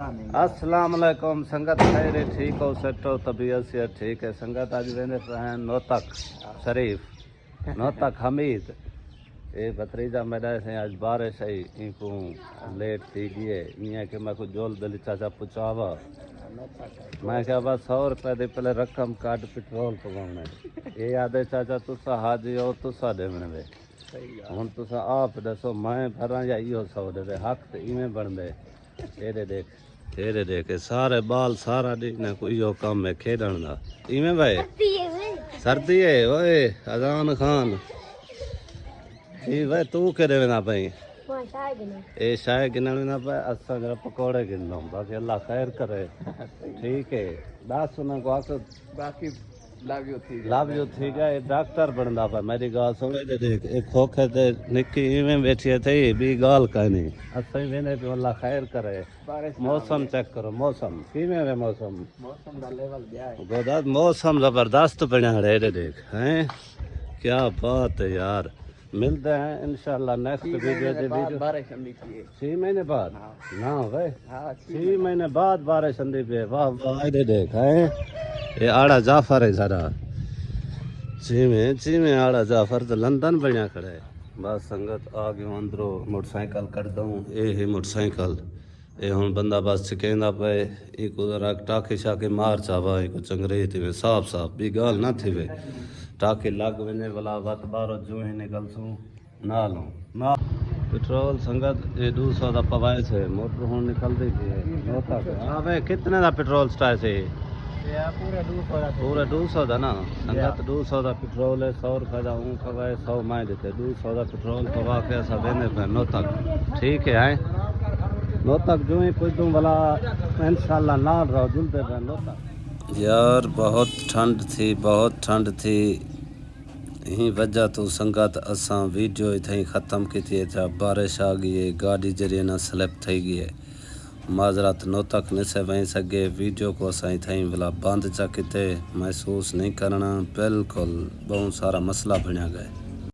अस्सलाम वालेकुम संगत खैर ठीक हो सेट हो तबीयत से ठीक है संगत आज वेंदे हैं नौतक शरीफ नौतक हमीद ये भतरीजा मेरा से आज बारिश आई इनको लेट थी गई इं कि मैं को जोल दिल चाचा पुचावा मैं क्या बस 100 रुपए दे पहले रकम काट पेट्रोल पवाने ये आदे चाचा तुसा हाजी हो तुसा देवने वे हुन तुसा आप दसो मैं भरा या इहो 100 दे हक ते इवें बनदे तेरे देखे सारे बाल सारा दिन कोई यो काम है खेडन दा इवें भाई सर्दी है ओए अजान खान ई भाई तू केरे ना भाई ए शाय गिनण ना पे असा जरा पकोड़े गिनो बाकी अल्लाह खैर करे ठीक है दास सुना को आके बाकी लाभ जो थी गया डॉक्टर बनदा पे मेरी गाल सुन दे देख एक खोखे ते निक्की इवें बैठी थी बी गाल कहनी असा वेने पे अल्लाह खैर करे मौसम चेक करो मौसम किवें है मौसम दा लेवल गया है गोदा मौसम जबरदस्त बनया है दे देख हैं क्या बात है यार मिलते हैं इंशाल्लाह नेक्स्ट वीडियो दे वीडियो बारिश अंदी की 6 महीने बाद ना भाई हां 6 महीने बाद बारिश अंदी पे वाह वाह दे देख हैं ये आड़ा जाफर है सारा में आड़ा जाफर तो लंदन बनया खड़ा है बस संगत आ गयो अंदरों मोटरसाइकिल कर दूँ ये है मोटरसाइकिल ये हुन बंदा बस सिकेंदा पे इको जरा टाके शाके मार चावा इको चंगरे थी साफ साफ भी गाल ना थी वे टाके लग वने वाला वत बारो जो ही निकल सू ना लो ना पेट्रोल संगत ये 200 दा पवाए से मोटर हुन निकलदी थी नोता हां वे कितने दा पेट्रोल स्टार से पूरा 200 दा ना संगत 200 दा पेट्रोल है 100 रुपए दा ऊं खवाए 100 माए देते 200 दा पेट्रोल खवा के ऐसा देने पे नो तक ठीक है आए नो तक जो ही पुजूं वाला इंशाल्लाह ना रहो जुलते पे नो तक यार बहुत ठंड थी यही वजह तो संगत असा वीडियो इतनी ख़त्म की थी बारिश आ गई है गाड़ी जरिए ना स्लिप थी गई है माजरत नो तक न से वहीं सके वीडियो को असा थी वाला बंद चा किते महसूस नहीं करना बिल्कुल बहुत सारा मसला बनिया गया